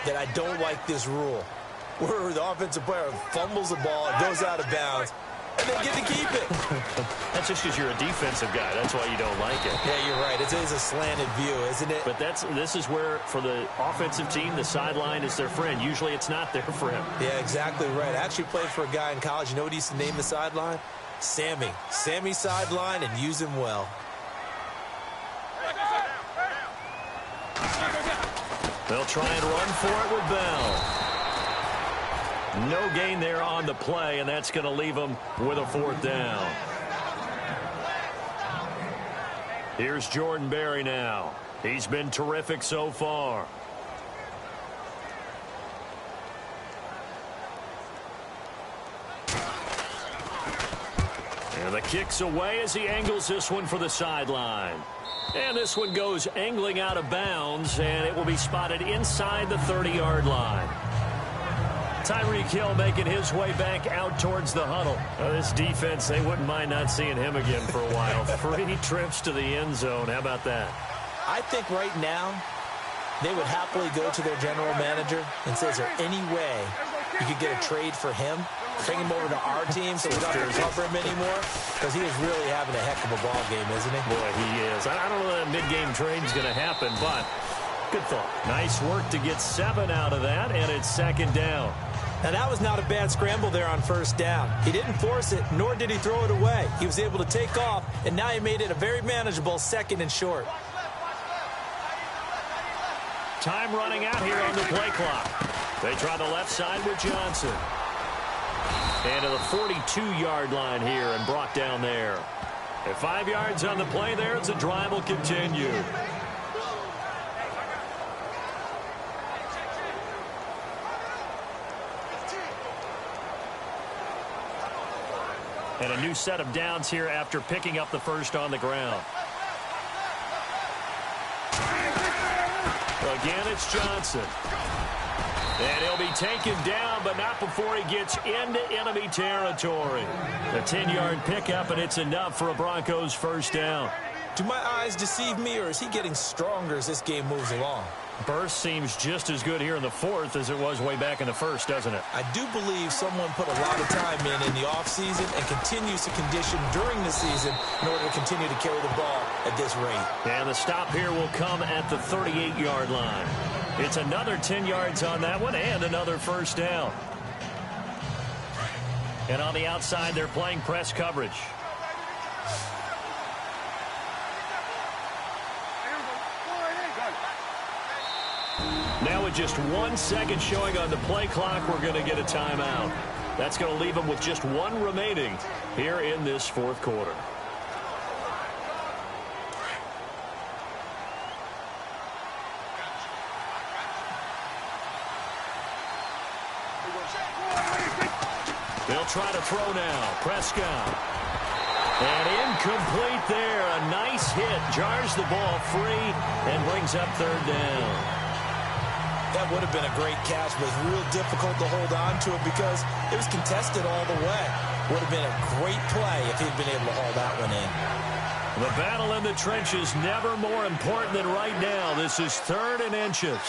that I don't like this rule, where the offensive player fumbles the ball, it goes out of bounds, and they get to keep it. That's just because you're a defensive guy. That's why you don't like it. Yeah, you're right. It is a slanted view, isn't it? But this is where, for the offensive team, the sideline is their friend. Usually it's not there for him. Yeah, exactly right. I actually played for a guy in college. You know what he used to name the sideline? Sammy. Sammy sideline, and use him well. They'll try and run for it with Bell. No gain there on the play, and that's going to leave them with a 4th down. Here's Jordan Berry now. He's been terrific so far. And the kick's away as he angles this one for the sideline. And this one goes angling out of bounds, and it will be spotted inside the 30-yard line. Tyreek Hill making his way back out towards the huddle. This defense, they wouldn't mind not seeing him again for a while. 3 trips to the end zone. How about that? I think right now they would happily go to their general manager and say, is there any way you could get a trade for him? Bring him over to our team so we don't have to cover him anymore? Because he is really having a heck of a ball game, isn't he? Boy, he is. I don't know that mid-game trade is going to happen, but good thought. Nice work to get 7 out of that, and it's 2nd down. Now, that was not a bad scramble there on 1st down. He didn't force it, nor did he throw it away. He was able to take off, and now he made it a very manageable 2nd and short. Time running out here on the play clock. They try the left side with Johnson. And to the 42-yard line here and brought down there. At 5 yards on the play there, the drive will continue. And a new set of downs here after picking up the first on the ground. Again, it's Johnson. And he'll be taken down, but not before he gets into enemy territory. A 10-yard pickup, and it's enough for a Broncos 1st down. Do my eyes deceive me, or is he getting stronger as this game moves along? Burst seems just as good here in the 4th as it was way back in the 1st, doesn't it? I do believe someone put a lot of time in the offseason and continues to condition during the season in order to continue to carry the ball at this rate. And the stop here will come at the 38-yard line. It's another 10 yards on that one and another 1st down. And on the outside, they're playing press coverage. Now with just 1 second showing on the play clock, we're going to get a timeout. That's going to leave them with just 1 remaining here in this 4th quarter. They'll try to throw now. Prescott. And incomplete there. A nice hit. Jars the ball free and brings up 3rd down. That would have been a great catch, but it's real difficult to hold on to it because it was contested all the way. Would have been a great play if he'd been able to haul that one in. The battle in the trenches never more important than right now. This is 3rd and inches.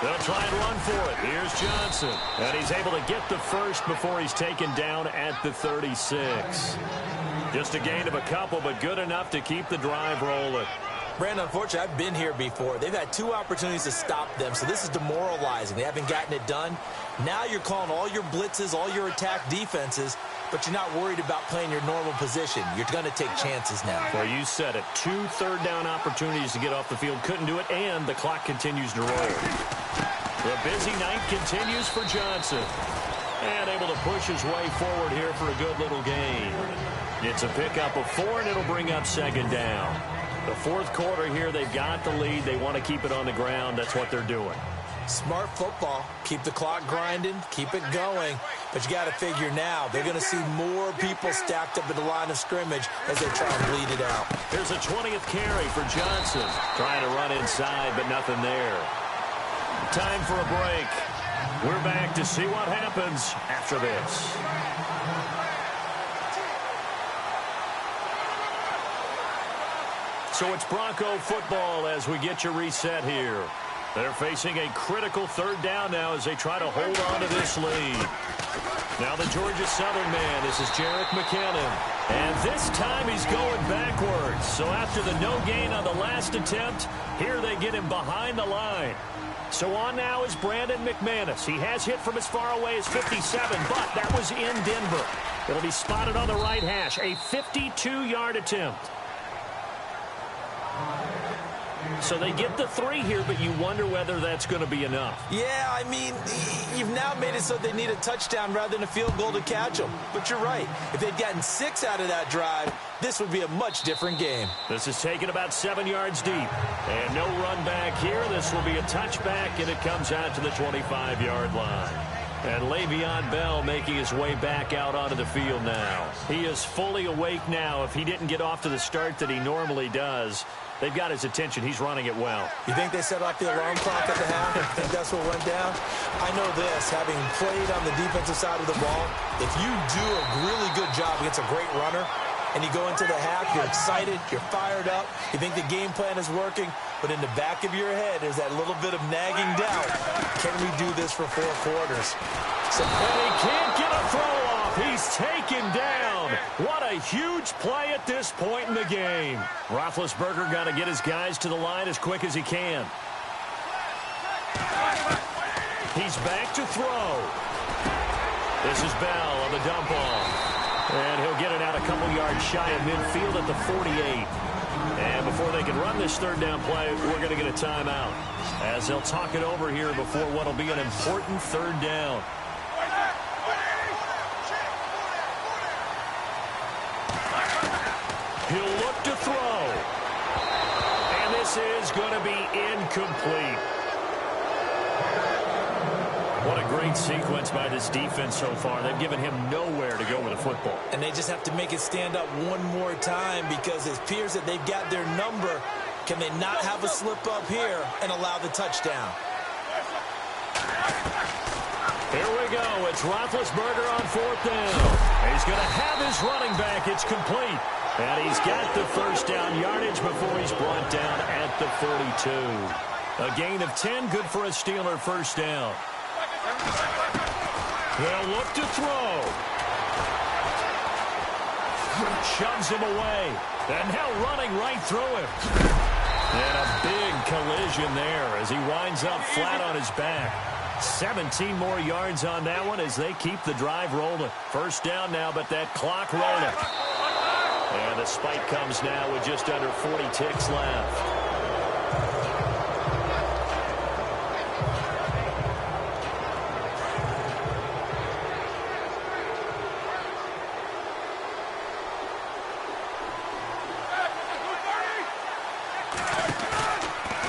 They'll try and run for it. Here's Johnson. And he's able to get the first before he's taken down at the 36. Just a gain of a couple, but good enough to keep the drive rolling. Brandon, unfortunately, I've been here before. They've had 2 opportunities to stop them, so this is demoralizing. They haven't gotten it done. Now you're calling all your blitzes, all your attack defenses, but you're not worried about playing your normal position. You're going to take chances now. Well, you said it. 2 third-down opportunities to get off the field. Couldn't do it, and the clock continues to roll. The busy night continues for Johnson. And able to push his way forward here for a good little gain. It's a pickup of 4, and it'll bring up second down. The fourth quarter here, they've got the lead. They want to keep it on the ground. That's what they're doing. Smart football. Keep the clock grinding. Keep it going. But you got to figure now, they're going to see more people stacked up at the line of scrimmage as they try and bleed it out. Here's a 20th carry for Johnson. Trying to run inside, but nothing there. Time for a break. We're back to see what happens after this. So it's Bronco football as we get you reset here. They're facing a critical third down now as they try to hold on to this lead. Now the Georgia Southern man, this is Jerick McKinnon. And this time he's going backwards. So after the no gain on the last attempt, here they get him behind the line. So on now is Brandon McManus. He has hit from as far away as 57, but that was in Denver. It'll be spotted on the right hash. A 52-yard attempt. So they get the 3 here, but you wonder whether that's going to be enough. Yeah, I mean, you've now made it so they need a touchdown rather than a field goal to catch them. But you're right. If they'd gotten 6 out of that drive, this would be a much different game. This is taken about 7 yards deep. And no run back here. This will be a touchback, and it comes out to the 25-yard line. And Le'Veon Bell making his way back out onto the field now. He is fully awake now. If he didn't get off to the start that he normally does, they've got his attention. He's running it well. You think they set off the alarm clock at the half? I think that's what went down. I know this, having played on the defensive side of the ball, if you do a really good job against a great runner, and you go into the half, you're excited, you're fired up, you think the game plan is working, but in the back of your head, there's that little bit of nagging doubt. Can we do this for 4 quarters? And he can't get a throw off. He's taken down. What a huge play at this point in the game. Roethlisberger got to get his guys to the line as quick as he can. He's back to throw. This is Bell on the dump off. And he'll get it out a couple yards shy of midfield at the 48. And before they can run this third down play, we're going to get a timeout, as they'll talk it over here before what will be an important third down. He'll look to throw. And this is going to be incomplete. What a great sequence by this defense so far. They've given him nowhere to go with the football. And they just have to make it stand up one more time, because it appears that they've got their number. Can they not have a slip up here and allow the touchdown? Here we go. It's Roethlisberger on 4th down. He's going to have his running back. It's complete. And he's got the first down yardage before he's brought down at the 42. A gain of 10, good for a Steeler first down. They'll look to throw. Shoves him away. And now running right through him. And a big collision there as he winds up flat on his back. 17 more yards on that one as they keep the drive rolling. First down now, but that clock rolling. And the spike comes now with just under 40 ticks left.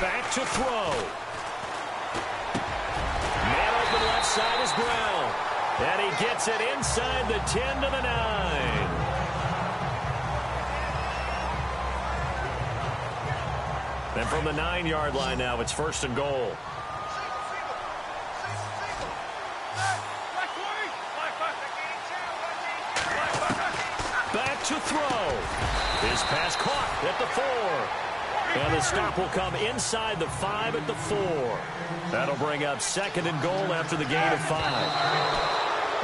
Back to throw. Man open left side is Brown. And he gets it inside the 10 to the 9. And from the 9-yard line now, it's 1st and goal. Back to throw. His pass caught at the 4. And the stop will come inside the 5 at the 4. That'll bring up 2nd and goal after the gain of 5.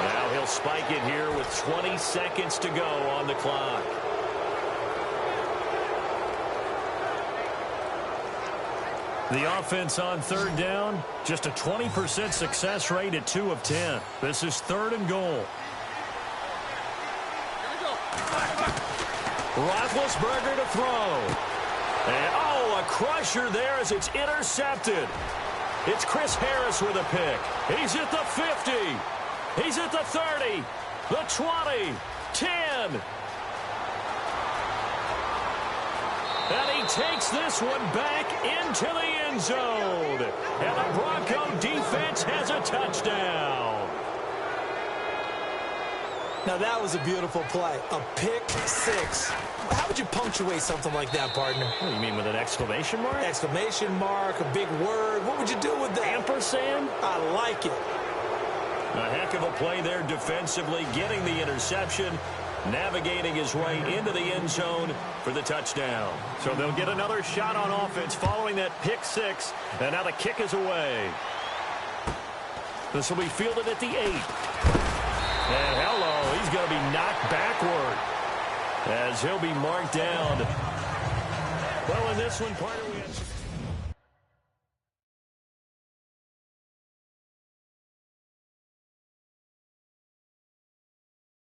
Now he'll spike it here with 20 seconds to go on the clock. The offense on 3rd down, just a 20% success rate at 2 of 10. This is 3rd and goal. Roethlisberger to throw. And, a crusher there as it's intercepted. It's Chris Harris with a pick. He's at the 50. He's at the 30, the 20, 10. And he takes this one back into the end zone. And the Bronco defense has a touchdown. Now, that was a beautiful play. A pick six. How would you punctuate something like that, partner? What do you mean, with an exclamation mark? Exclamation mark, a big word. What would you do with that? Ampersand? I like it. A heck of a play there defensively, getting the interception, navigating his way into the end zone for the touchdown. So they'll get another shot on offense following that pick six, and now the kick is away. This will be fielded at the 8. And hello, he's going to be knocked backward as he'll be marked down. Well, in this one, partner, we had